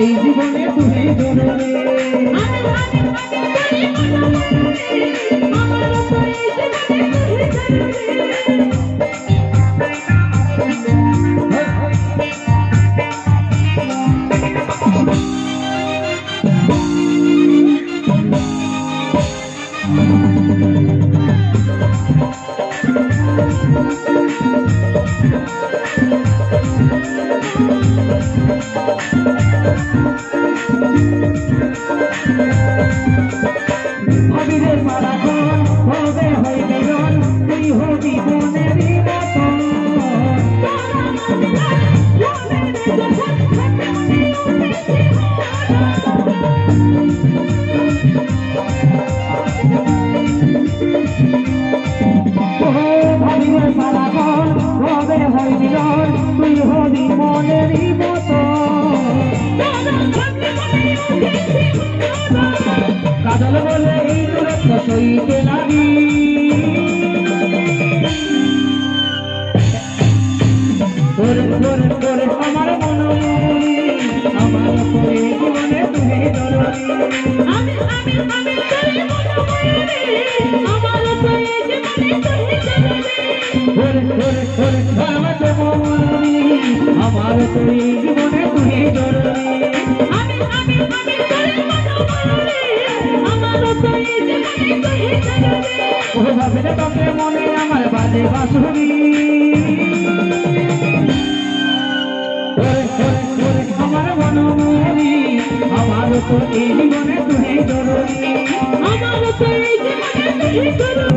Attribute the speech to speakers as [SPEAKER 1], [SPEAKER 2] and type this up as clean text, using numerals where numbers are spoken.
[SPEAKER 1] এই জীবনে তুমি জরুরি কাজল বলে এই দূরত্ব সইতে লাগি তোরে তোরে তোরে আমার মনমনি আমার তোরে জীবনে তুমি জরুরি আমি তোরে মনমনি আমার তোরে জীবনে তুমি জরুরি তোরে তোরে তোরে আমার মনমনি আমার তোরে জীবনে তুমি জরুরি আমি তোরে মনমনি ভাবলে তোকে মনে আমার বাজে বাঁশুরি আমার মনমনি আমার তো এই জীবনে তুমি জরুরি আমার তো এই জীবনে তুমি জরুরি